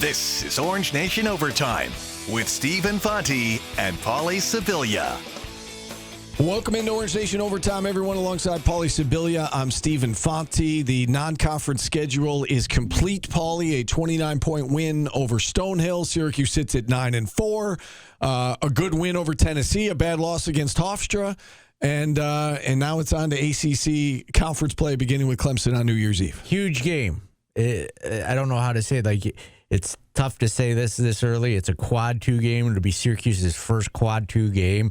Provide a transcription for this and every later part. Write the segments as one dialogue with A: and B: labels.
A: This is Orange Nation Overtime with Stephen Fonte and Paulie Sibilia.
B: Welcome into Orange Nation Overtime, everyone. Alongside Paulie Sibilia, I'm Stephen Fonte. The non-conference schedule is complete, Paulie. A 29-point win over Stonehill. Syracuse sits at 9-4. A good win over Tennessee. A bad loss against Hofstra. And now it's on to ACC conference play, beginning with Clemson on New Year's Eve.
C: Huge game. I don't know how to say it. Like, it's tough to say this early. It's a quad 2 game. It'll be Syracuse's first quad 2 game.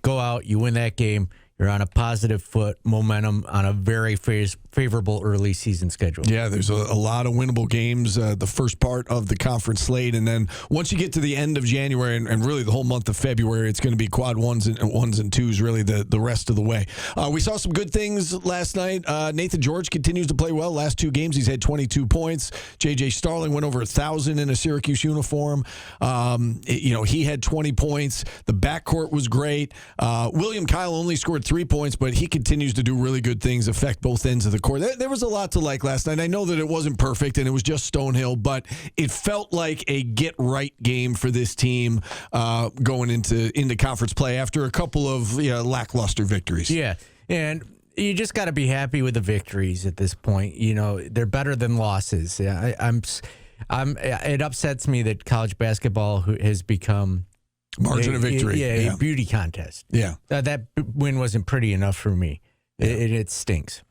C: Go out, you win that game. You're on a positive foot, momentum on a very favorable early season schedule.
B: Yeah, there's a lot of winnable games, the first part of the conference slate. And then once you get to the end of January and really the whole month of February, it's going to be quad ones and twos really the rest of the way. We saw some good things last night. Nathan George continues to play well. Last 2 games, he's had 22 points. J.J. Starling went over 1,000 in a Syracuse uniform. He had 20 points. The backcourt was great. William Kyle only scored 3 points, but he continues to do really good things, affect both ends of the court. There was a lot to like last night. I know that it wasn't perfect and it was just Stonehill, but it felt like a get-right game for this team going into conference play after a couple of lackluster victories.
C: Yeah, and you just got to be happy with the victories at this point. You know, they're better than losses. It upsets me that college basketball has become
B: margin of victory.
C: A beauty contest.
B: Yeah.
C: That win wasn't pretty enough for me. Yeah. It stinks.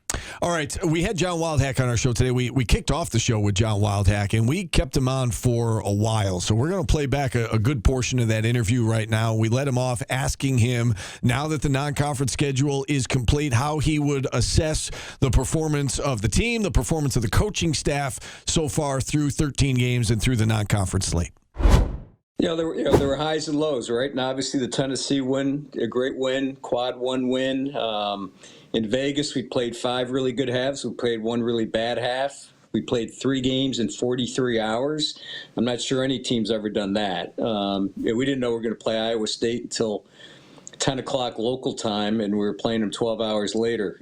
B: All right, we had John Wildhack on our show today. We kicked off the show with John Wildhack, and we kept him on for a while. So we're going to play back a good portion of that interview right now. We let him off asking him, now that the non-conference schedule is complete, how he would assess the performance of the team, the performance of the coaching staff so far through 13 games and through the non-conference slate.
D: There were highs and lows, right? And obviously the Tennessee win, a great win, quad 1 win. In Vegas, we played 5 really good halves. We played 1 really bad half. We played 3 games in 43 hours. I'm not sure any team's ever done that. We didn't know we were going to play Iowa State until 10 o'clock local time, and we were playing them 12 hours later.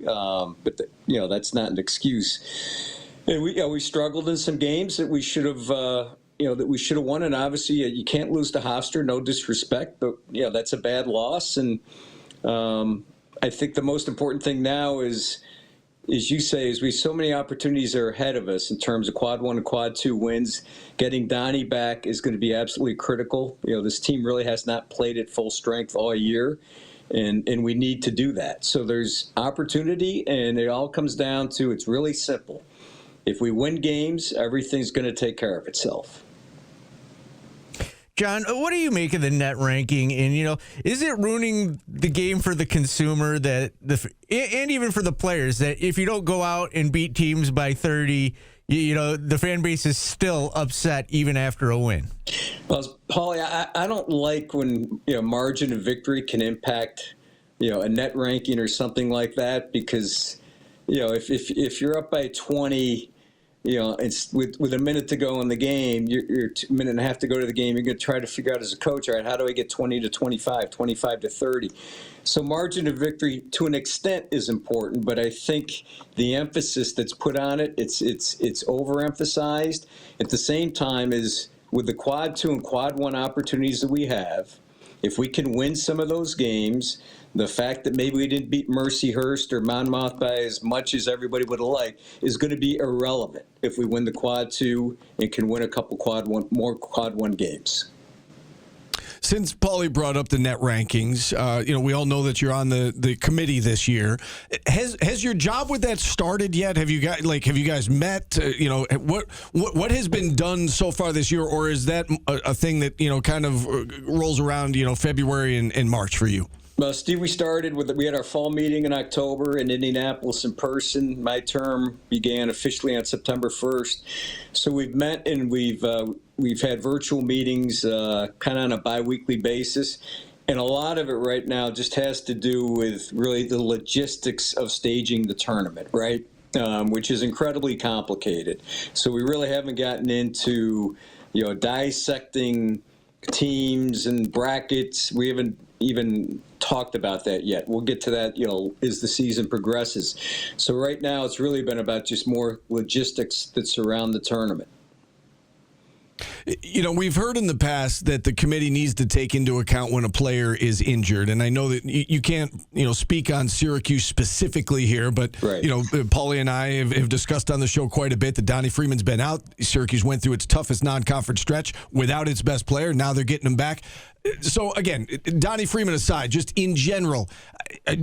D: But that's not an excuse. And we struggled in some games that we should have won. And obviously you can't lose to Hofstra, no disrespect, but that's a bad loss. And I think the most important thing now is you say, we so many opportunities are ahead of us in terms of quad 1 and quad 2 wins. Getting Donnie back is going to be absolutely critical. This team really has not played at full strength all year, and we need to do that. So there's opportunity, and it all comes down to, it's really simple. If we win games, everything's going to take care of itself.
C: John, what do you make of the net ranking? And, is it ruining the game for the consumer and even for the players, that if you don't go out and beat teams by 30, the fan base is still upset even after a win?
D: Well, Paulie, I don't like when, margin of victory can impact, a net ranking or something like that, because, if you're up by 20, it's with a minute to go in the game, you're a minute and a half to go to the game, you're going to try to figure out as a coach, all right, how do I get 20 to 25, 25 to 30? So margin of victory to an extent is important, but I think the emphasis that's put on it, it's overemphasized. At the same time, is with the quad 2 and quad 1 opportunities that we have, if we can win some of those games, the fact that maybe we didn't beat Mercyhurst or Monmouth by as much as everybody would have liked is going to be irrelevant if we win the quad 2 and can win a couple quad 1 games.
B: Since Paulie brought up the net rankings, we all know that you're on the committee this year. Has your job with that started yet? Have you guys met? What has been done so far this year, or is that a thing that kind of rolls around February and March for you?
D: Well, Steve, we had our fall meeting in October in Indianapolis in person. My term began officially on September 1st. So we've met and we've had virtual meetings kind of on a biweekly basis. And a lot of it right now just has to do with really the logistics of staging the tournament, right? Which is incredibly complicated. So we really haven't gotten into, dissecting teams and brackets. We haven't even talked about that yet. We'll get to that, as the season progresses. So right now it's really been about just more logistics that surround the tournament.
B: We've heard in the past that the committee needs to take into account when a player is injured. And I know that you can't, speak on Syracuse specifically here, but,
D: right.
B: Paulie and I have discussed on the show quite a bit that Donnie Freeman's been out. Syracuse went through its toughest non-conference stretch without its best player. Now they're getting him back. So, again, Donnie Freeman aside, just in general,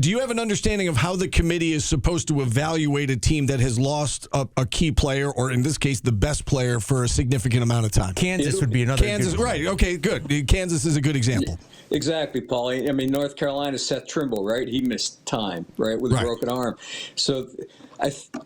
B: do you have an understanding of how the committee is supposed to evaluate a team that has lost a key player, or in this case, the best player for a significant amount of time?
C: Kansas would be another
B: Kansas,
C: good
B: right. Okay, good. Kansas is a good example.
D: Exactly, Paulie. I mean, North Carolina, Seth Trimble, right? He missed time, right, with a broken arm. So,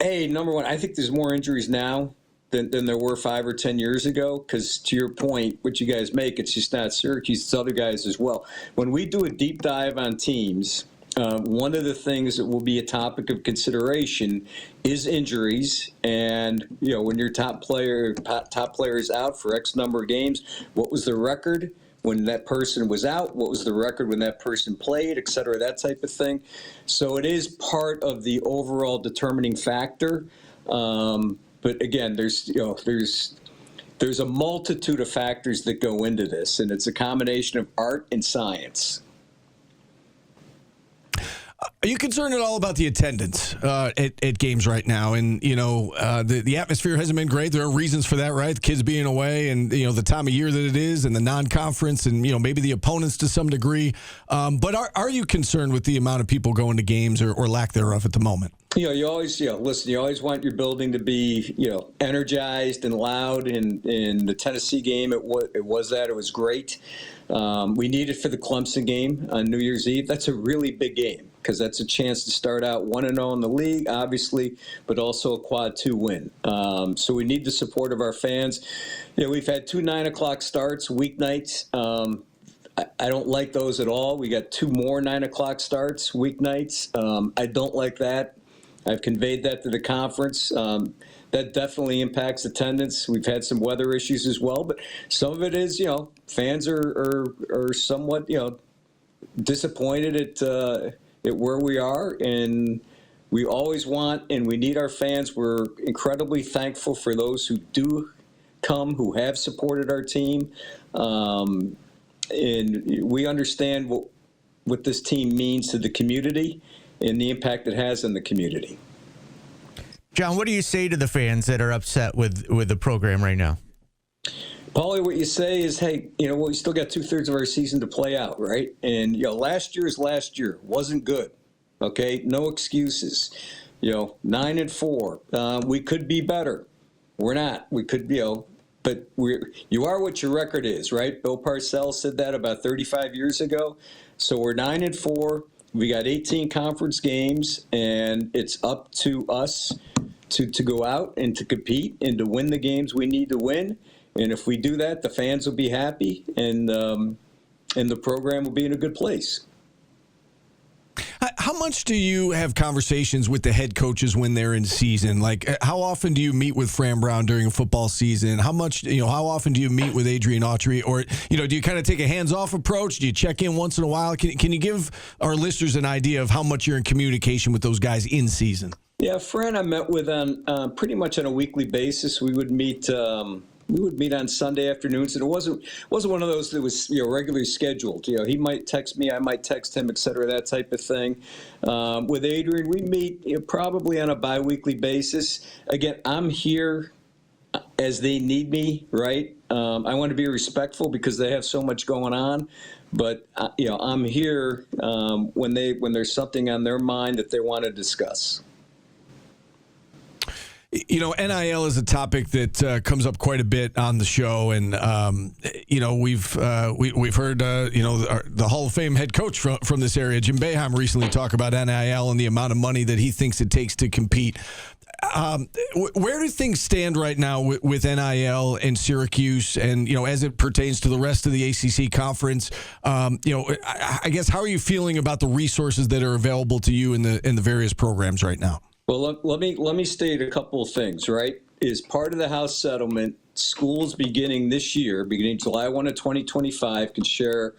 D: number one, I think there's more injuries now than there were 5 or 10 years ago, because to your point, what you guys make, it's just not Syracuse, it's other guys as well. When we do a deep dive on teams, one of the things that will be a topic of consideration is injuries. And, when your top player is out for X number of games, what was the record when that person was out? What was the record when that person played, et cetera, that type of thing. So it is part of the overall determining factor. But again, there's a multitude of factors that go into this, and it's a combination of art and science.
B: Are you concerned at all about the attendance at games right now? And, the atmosphere hasn't been great. There are reasons for that, right? The kids being away and, the time of year that it is and the non-conference and, maybe the opponents to some degree. But are you concerned with the amount of people going to games or lack thereof at the moment?
D: You always, listen, you always want your building to be, energized and loud. In the Tennessee game, it was great. We need it for the Clemson game on New Year's Eve. That's a really big game because that's a chance to start out 1-0 in the league, obviously, but also a quad 2 win. So we need the support of our fans. We've had 2 9 o'clock starts, weeknights. I don't like those at all. We got 2 more 9 o'clock starts, weeknights. I don't like that. I've conveyed that to the conference. That definitely impacts attendance. We've had some weather issues as well, but some of it is, fans are somewhat, disappointed at where we are, and we always want and we need our fans. We're incredibly thankful for those who do come, who have supported our team, and we understand what this team means to the community and the impact it has on the community.
C: John, what do you say to the fans that are upset with the program right now?
D: Paulie, what you say is, hey, we still got 2/3 of our season to play out, right? And, last year is last year. Wasn't good, okay? No excuses. 9-4. We could be better. We're not. We could be, but you are what your record is, right? Bill Parcells said that about 35 years ago. So we're 9-4. We got 18 conference games, and it's up to us to go out and to compete and to win the games we need to win. And if we do that, the fans will be happy, and the program will be in a good place.
B: How much do you have conversations with the head coaches when they're in season? Like, how often do you meet with Fran Brown during a football season? How often do you meet with Adrian Autry? Or, do you kind of take a hands-off approach? Do you check in once in a while? Can you give our listeners an idea of how much you're in communication with those guys in season?
D: Yeah, Fran I met with on pretty much on a weekly basis. We would meet on Sunday afternoons, and it wasn't one of those that was regularly scheduled. He might text me, I might text him, et cetera, that type of thing. With Adrian, we meet probably on a biweekly basis. Again, I'm here as they need me, right? I want to be respectful because they have so much going on, but I'm here when there's something on their mind that they want to discuss.
B: NIL is a topic that comes up quite a bit on the show, and we've heard the Hall of Fame head coach from this area, Jim Boeheim, recently talk about NIL and the amount of money that he thinks it takes to compete. Where do things stand right now with NIL and Syracuse, and as it pertains to the rest of the ACC conference? I guess, how are you feeling about the resources that are available to you in the various programs right now?
D: Well, let me state a couple of things, right? Is part of the House settlement, schools beginning July 1 of 2025, can share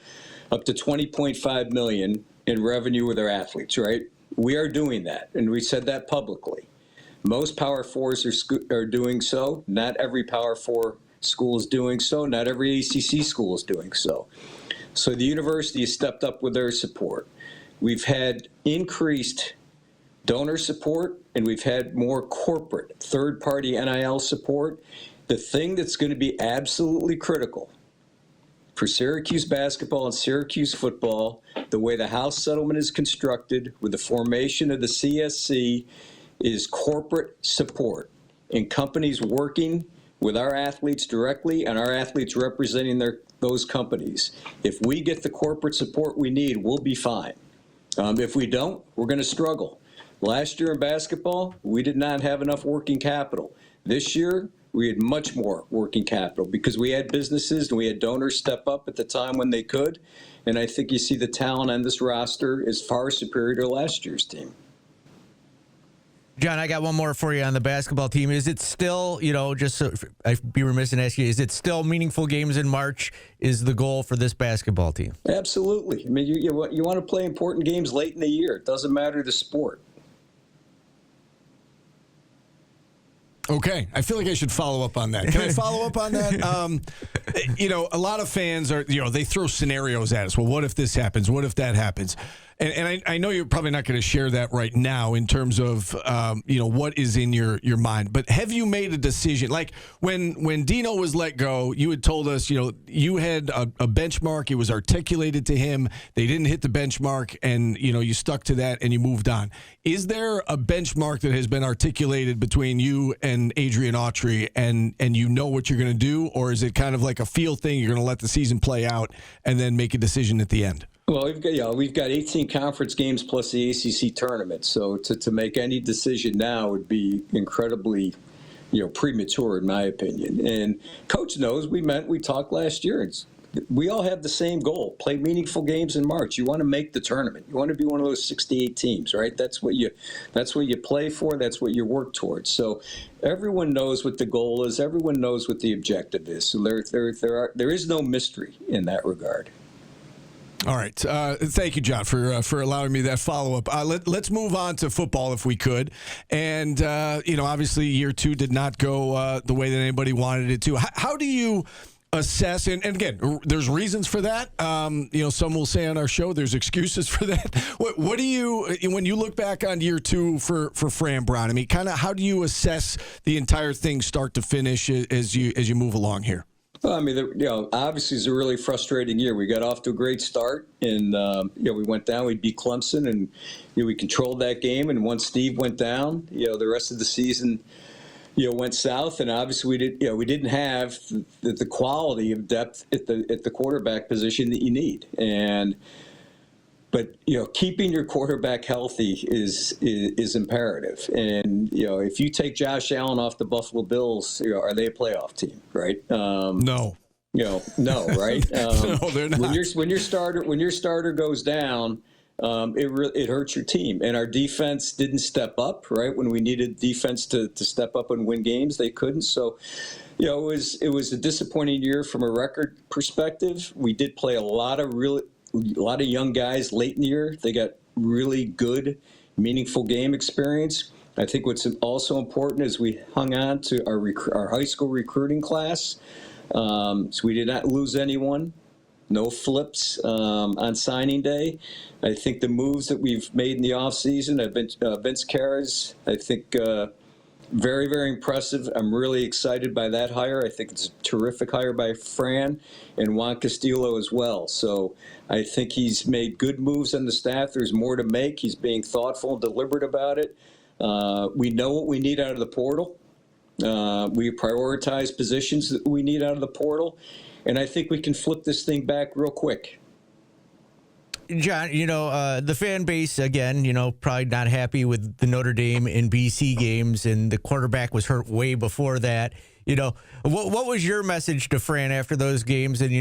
D: up to $20.5 million in revenue with their athletes, right? We are doing that, and we said that publicly. Most Power Fours are doing so. Not every Power Four school is doing so. Not every ACC school is doing so. So the university has stepped up with their support. We've had increased donor support, and we've had more corporate third-party NIL support. The thing that's going to be absolutely critical for Syracuse basketball and Syracuse football, the way the House settlement is constructed with the formation of the CSC, is corporate support and companies working with our athletes directly and our athletes representing those companies. If we get the corporate support we need, we'll be fine. If we don't, we're going to struggle. Last year in basketball, we did not have enough working capital. This year, we had much more working capital because we had businesses and we had donors step up at the time when they could. And I think you see the talent on this roster is far superior to last year's team.
C: John, I got one more for you on the basketball team. Is it still, just so I'd be remiss in asking you, is it still meaningful games in March is the goal for this basketball team?
D: Absolutely. I mean, you want to play important games late in the year. It doesn't matter the sport.
B: Okay, I feel like I should follow up on that. Can I follow up on that? A lot of fans are, they throw scenarios at us. Well, what if this happens? What if that happens? And I know you're probably not going to share that right now in terms of, what is in your mind. But have you made a decision? Like when Dino was let go, you had told us, you had a benchmark. It was articulated to him. They didn't hit the benchmark, and, you stuck to that and you moved on. Is there a benchmark that has been articulated between you and Adrian Autry, and you know what you're going to do? Or is it kind of like a feel thing? You're going to let the season play out and then make a decision at the end?
D: Well, we've got 18 conference games plus the ACC tournament. So to make any decision now would be incredibly, premature in my opinion. And Coach knows we talked last year. We all have the same goal: play meaningful games in March. You want to make the tournament. You want to be one of those 68 teams, right? That's what you play for. That's what you work towards. So everyone knows what the goal is. Everyone knows what the objective is. So there is no mystery in that regard.
B: All right. Thank you, John, for allowing me that follow-up. Let's move on to football if we could. And, obviously year 2 did not go the way that anybody wanted it to. How do you assess, and again, there's reasons for that. Some will say on our show there's excuses for that. What do you, when you look back on year 2 for Fran Brown, I mean, kind of how do you assess the entire thing start to finish as you move along here?
D: Well, I mean, obviously it's a really frustrating year. We got off to a great start, and we went down. We beat Clemson, and we controlled that game. And once Steve went down, the rest of the season, went south. And obviously we didn't have the quality of depth at the quarterback position that you need. But keeping your quarterback healthy is imperative. And if you take Josh Allen off the Buffalo Bills, are they a playoff team? Right?
B: No.
D: No, right?
B: No, they're not.
D: When your starter goes down, it hurts your team. And our defense didn't step up, right? When we needed defense to step up and win games, they couldn't. So, it was a disappointing year from a record perspective. We did play a lot of young guys late in the year. They got really good, meaningful game experience. I think what's also important is we hung on to our high school recruiting class. So we did not lose anyone. No flips on signing day. I think the moves that we've made in the offseason, Vince Carras, I think very, very impressive. I'm really excited by that hire. I think it's a terrific hire by Fran and Juan Castillo as well. So I think he's made good moves on the staff. There's more to make. He's being thoughtful and deliberate about it. We know what we need out of the portal. We prioritize positions that we need out of the portal. And I think we can flip this thing back real quick.
C: John, the fan base, again, probably not happy with the Notre Dame and BC games, and the quarterback was hurt way before that. What was your message to Fran after those games? And,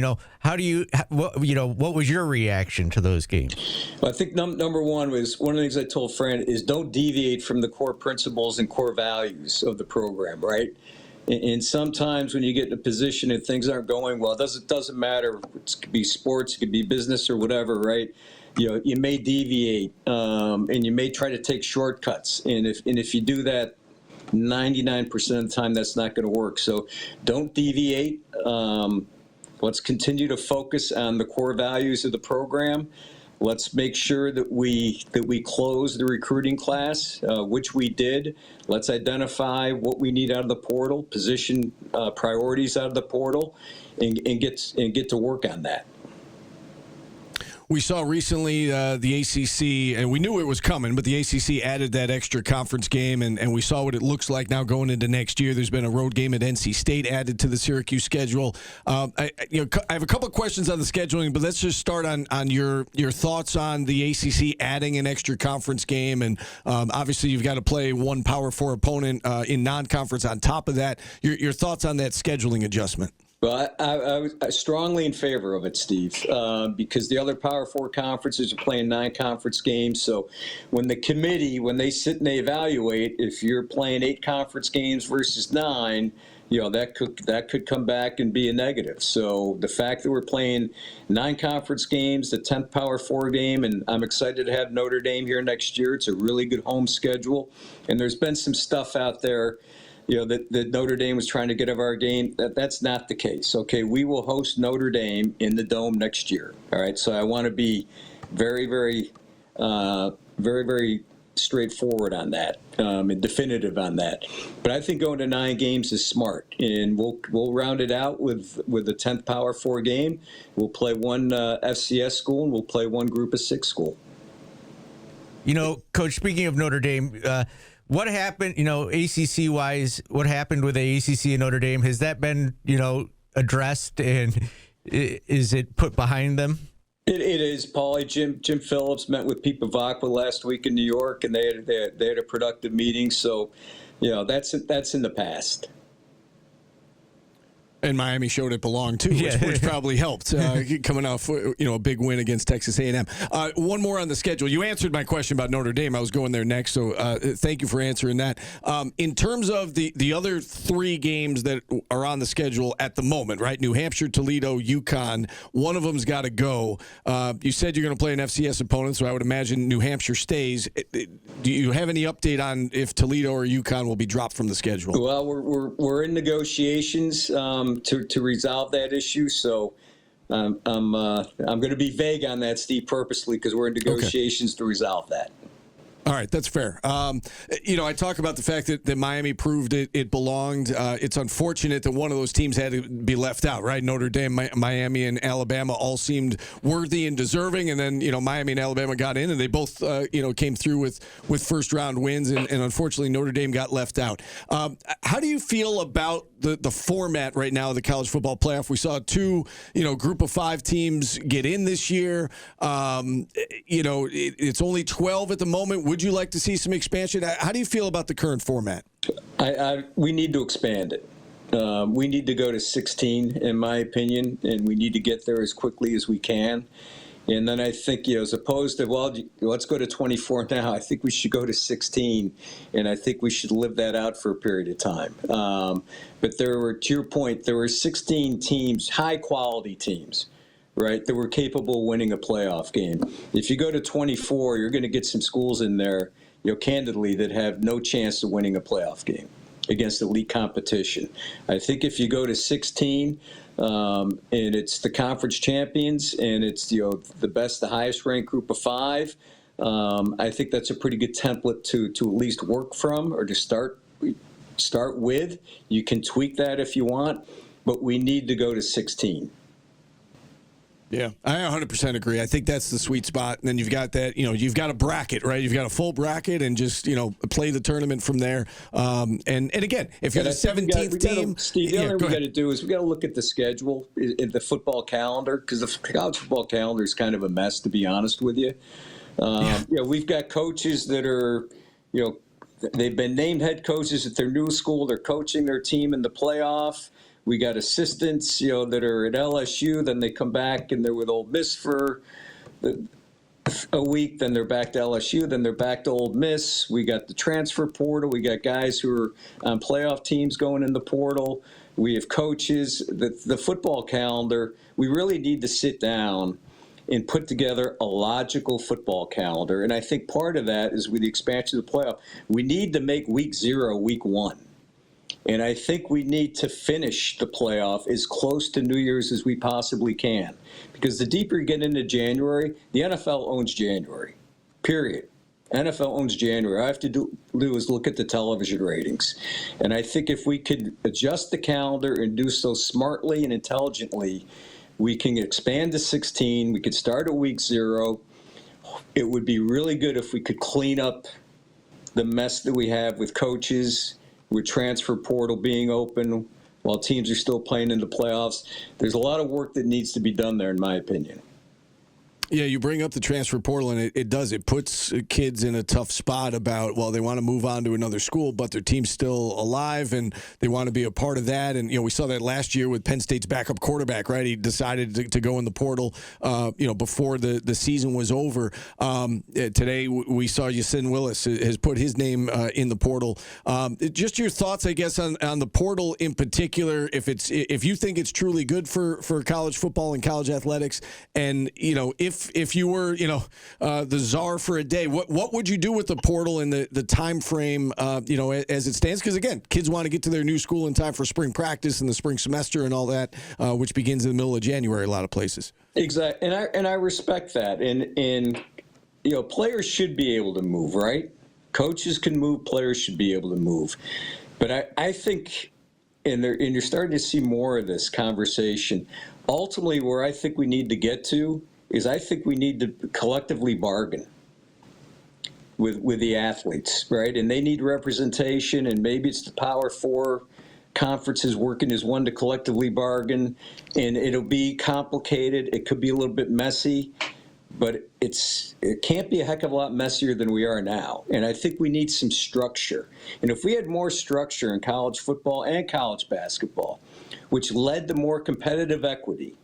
C: what was your reaction to those games?
D: Well, I think number one was one of the things I told Fran is don't deviate from the core principles and core values of the program, right? And sometimes when you get in a position and things aren't going well, it doesn't matter. It could be sports, it could be business or whatever, right? You may deviate and you may try to take shortcuts. And if you do that, 99% of the time that's not going to work. So don't deviate. Let's continue to focus on the core values of the program. Let's make sure that we close the recruiting class, which we did. Let's identify what we need out of the portal, position priorities out of the portal, and get to work on that.
B: We saw recently the ACC, and we knew it was coming, but the ACC added that extra conference game, and we saw what it looks like now going into next year. There's been a road game at NC State added to the Syracuse schedule. I have a couple of questions on the scheduling, but let's just start on your thoughts on the ACC adding an extra conference game, and obviously you've got to play one Power 4 opponent in non-conference on top of that. Your thoughts on that scheduling adjustment?
D: Well, I was strongly in favor of it, Steve, because the other Power 4 conferences are playing non-conference games. So when the committee, when they sit and they evaluate, if you're playing 8 conference games versus 9, that could come back and be a negative. So the fact that we're playing 9 conference games, the 10th Power 4 game, and I'm excited to have Notre Dame here next year. It's a really good home schedule. And there's been some stuff out there that Notre Dame was trying to get of our game. That's not the case. Okay, we will host Notre Dame in the Dome next year. All right, so I want to be very, very, very, very straightforward on that and definitive on that. But I think going to 9 games is smart, and we'll round it out with the 10th Power 4 game. We'll play one FCS school, and we'll play one Group of 6 school.
C: Coach, speaking of Notre Dame, what happened, ACC-wise, what happened with the ACC and Notre Dame? Has that been, addressed, and is it put behind them?
D: It is, Paulie. Jim Phillips met with Pete Bavacqua last week in New York, and they had a productive meeting. So, that's in the past.
B: And Miami showed it belonged too, which probably helped coming off a big win against Texas A&M. One more on the schedule. You answered my question about Notre Dame. I was going there next, so thank you for answering that. In terms of the other 3 games that are on the schedule at the moment, right? New Hampshire, Toledo, UConn. One of them's got to go. You said you're going to play an FCS opponent, so I would imagine New Hampshire stays. Do you have any update on if Toledo or UConn will be dropped from the schedule?
D: Well, we're in negotiations to resolve that issue. So I'm going to be vague on that, Steve, purposely, because we're in negotiations to resolve that.
B: All right, that's fair. I talk about the fact that Miami proved it belonged. It's unfortunate that one of those teams had to be left out, right? Notre Dame, Miami, and Alabama all seemed worthy and deserving, and then Miami and Alabama got in, and they both came through with first round wins, and unfortunately Notre Dame got left out. How do you feel about the format right now of the college football playoff? We saw 2 group of 5 teams get in this year. It's only 12 at the moment. Would you like to see some expansion? How do you feel about the current format?
D: We need to expand it. We need to go to 16, in my opinion, and we need to get there as quickly as we can. And then I think, as opposed to, let's go to 24 now, I think we should go to 16, and I think we should live that out for a period of time. But to your point, there were 16 teams, high-quality teams, right, that were capable of winning a playoff game. If you go to 24, you're going to get some schools in there, candidly, that have no chance of winning a playoff game against elite competition. I think if you go to 16, and it's the conference champions, and it's the best, the highest ranked group of 5, I think that's a pretty good template to at least work from or to start with. You can tweak that if you want, but we need to go to 16.
B: Yeah, I 100% agree. I think that's the sweet spot. And then you've got that, you've got a bracket, right? You've got a full bracket and just, play the tournament from there. And again, if you're the 17th team.
D: Steve, the other thing we got to do is we got to look at the schedule, the football calendar, because the college football calendar is kind of a mess, to be honest with you. We've got coaches that are, they've been named head coaches at their new school. They're coaching their team in the playoff. We got assistants, that are at LSU. Then they come back and they're with Ole Miss for a week. Then they're back to LSU. Then they're back to Ole Miss. We got the transfer portal. We got guys who are on playoff teams going in the portal. We have coaches. The football calendar, we really need to sit down and put together a logical football calendar. And I think part of that is with the expansion of the playoff. We need to make week 0 week 1. And I think we need to finish the playoff as close to New Year's as we possibly can. Because the deeper you get into January, the NFL owns January, period. NFL owns January. All I have to do is look at the television ratings. And I think if we could adjust the calendar and do so smartly and intelligently, we can expand to 16. We could start at week 0. It would be really good if we could clean up the mess that we have with coaches, with transfer portal being open while teams are still playing in the playoffs. There's a lot of work that needs to be done there, in my opinion.
B: Yeah, you bring up the transfer portal, and it puts kids in a tough spot about, well, they want to move on to another school, but their team's still alive, and they want to be a part of that. And, we saw that last year with Penn State's backup quarterback, right? He decided to go in the portal, before the season was over. Today, we saw Yasin Willis has put his name in the portal. Just your thoughts, I guess, on the portal in particular, if you think it's truly good for college football and college athletics, and, if you were, the czar for a day, what would you do with the portal and the time frame, as it stands? Because, again, kids want to get to their new school in time for spring practice and the spring semester and all that, which begins in the middle of January a lot of places. Exactly.
D: And I respect that. And players should be able to move, right? Coaches can move. Players should be able to move. But I think, and you're starting to see more of this conversation, ultimately where I think we need to get to is I think we need to collectively bargain with the athletes, right? And they need representation, and maybe it's the Power 4 conferences working as one to collectively bargain, and it'll be complicated. It could be a little bit messy, but it can't be a heck of a lot messier than we are now. And I think we need some structure. And if we had more structure in college football and college basketball, which led to more competitive equity,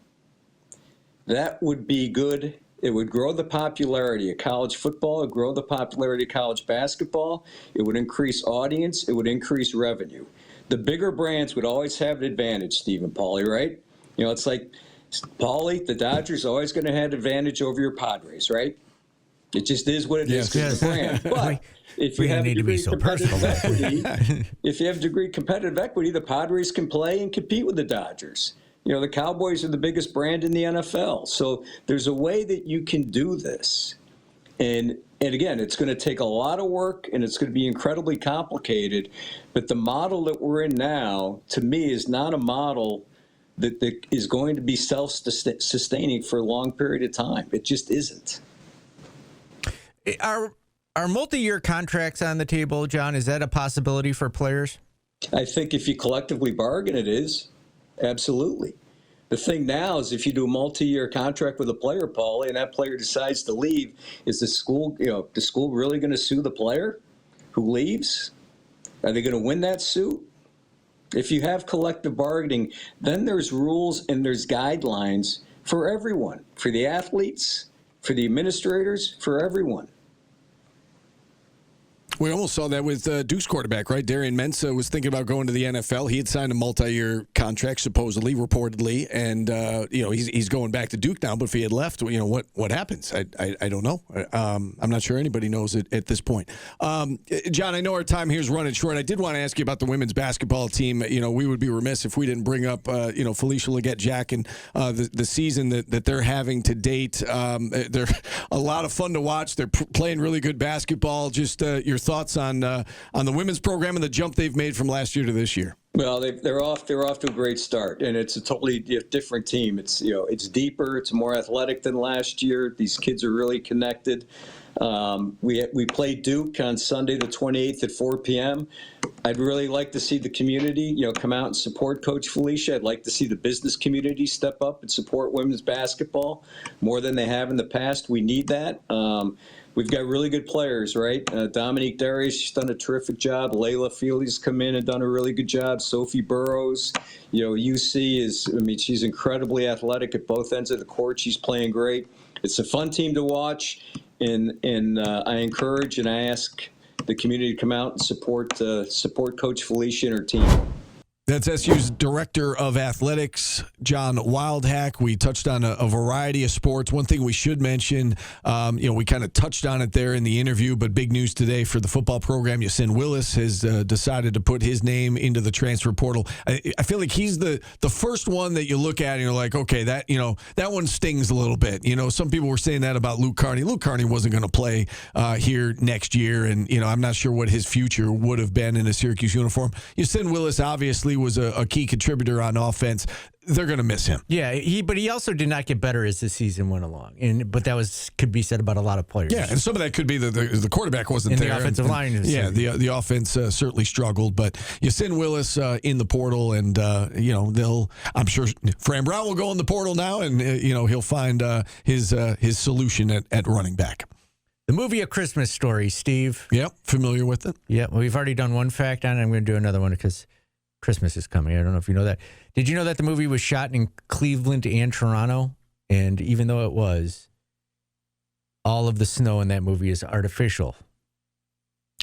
D: that would be good. It would grow the popularity of college football. It would grow the popularity of college basketball. It would increase audience. It would increase revenue. The bigger brands would always have an advantage, Steve and Paulie, right? It's like, Paulie, the Dodgers are always going to have an advantage over your Padres, right? It just is what it is because of the brand. But if you have a degree of competitive equity, the Padres can play and compete with the Dodgers. The Cowboys are the biggest brand in the NFL. So there's a way that you can do this. And again, it's going to take a lot of work, and it's going to be incredibly complicated. But the model that we're in now, to me, is not a model that is going to be self-sustaining for a long period of time. It just isn't.
C: Are multi-year contracts on the table, John? Is that a possibility for players?
D: I think if you collectively bargain, it is. Absolutely. The thing now is if you do a multi-year contract with a player, Paulie, and that player decides to leave, is the school really going to sue the player who leaves? Are they going to win that suit? If you have collective bargaining, then there's rules and there's guidelines for everyone, for the athletes, for the administrators, for everyone.
B: We almost saw that with Duke's quarterback, right? Darian Mensah was thinking about going to the NFL. He had signed a multi-year contract, supposedly, reportedly, and he's going back to Duke now. But if he had left, what happens? I don't know. I'm not sure anybody knows at this point. John, I know our time here is running short. I did want to ask you about the women's basketball team. We would be remiss if we didn't bring up Felicia Leggett-Jack and the season that they're having to date. They're a lot of fun to watch. They're playing really good basketball. Just your thoughts on the women's program and the jump they've made from last year to this year?
D: Well, they're off to a great start, and it's a totally different team. It's deeper, it's more athletic than last year. These kids are really connected. We played Duke on Sunday the 28th at 4 p.m. I'd really like to see the community, come out and support Coach Felicia. I'd like to see the business community step up and support women's basketball more than they have in the past. We need that. We've got really good players, right? Dominique Darius, she's done a terrific job. Layla Fielding's come in and done a really good job. Sophie Burrows, UC she's incredibly athletic at both ends of the court. She's playing great. It's a fun team to watch, and I encourage and I ask the community to come out and support Coach Felicia and her team.
B: That's SU's Director of Athletics, John Wildhack. We touched on a variety of sports. One thing we should mention, we kind of touched on it there in the interview, but big news today for the football program. Yasin Willis has decided to put his name into the transfer portal. I feel like he's the first one that you look at and you're like, okay, that one stings a little bit. Some people were saying that about Luke Carney. Luke Carney wasn't going to play here next year, and I'm not sure what his future would have been in a Syracuse uniform. Yasin Willis obviously was a key contributor on offense. They're going to miss him.
C: Yeah, but he also did not get better as the season went along. But that could be said about a lot of players.
B: Yeah, and some of that could be the quarterback wasn't there.
C: The offensive line.
B: The offense certainly struggled. But Yasin Willis in the portal, and I'm sure Fran Brown will go in the portal now, and he'll find his solution at running back.
C: The movie A Christmas Story, Steve.
B: Yep, familiar with it.
C: Yeah, well, we've already done one fact on it. I'm going to do another one because Christmas is coming. I don't know if you know that. Did you know that the movie was shot in Cleveland and Toronto? And even though it was, all of the snow in that movie is artificial.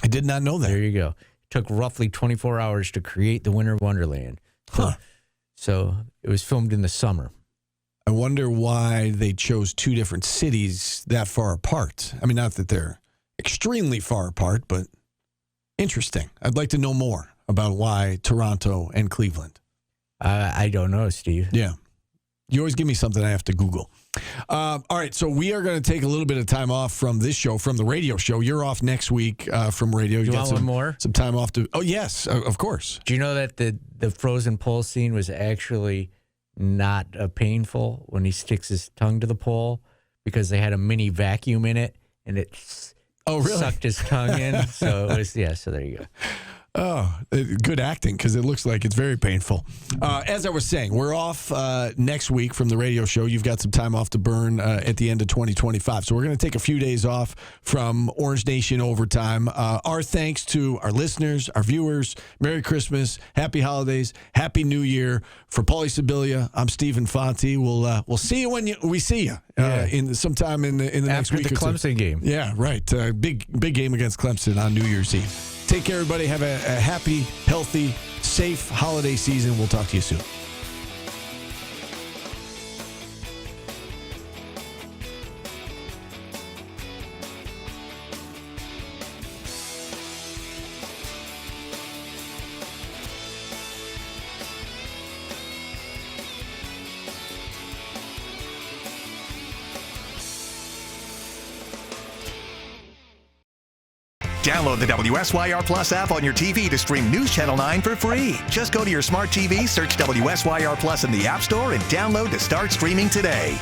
B: I did not know that.
C: There you go. It took roughly 24 hours to create the Winter Wonderland. So it was filmed in the summer.
B: I wonder why they chose two different cities that far apart. I mean, not that they're extremely far apart, but interesting. I'd like to know more about why Toronto and Cleveland.
C: I don't know, Steve.
B: Yeah. You always give me something I have to Google. All right, so we are going to take a little bit of time off from this show, from the radio show. You're off next week from radio.
C: You got one more?
B: Some time off to... Oh, yes, of course.
C: Do you know that the frozen pole scene was actually not painful when he sticks his tongue to the pole because they had a mini vacuum in it and it sucked his tongue in? So it was, so there you go.
B: Oh, good acting, because it looks like it's very painful. As I was saying, we're off next week from the radio show. You've got some time off to burn at the end of 2025. So we're going to take a few days off from Orange Nation Overtime. Our thanks to our listeners, our viewers. Merry Christmas, Happy Holidays, Happy New Year. For Paulie Sibilia, I'm Stephen Fonte. We'll see you when we see you in sometime in the next week.
C: After the Clemson game.
B: Yeah, right. Big game against Clemson on New Year's Eve. Take care, everybody. Have a happy, healthy, safe holiday season. We'll talk to you soon.
A: Download the WSYR Plus app on your TV to stream News Channel 9 for free. Just go to your smart TV, search WSYR Plus in the App Store, and download to start streaming today.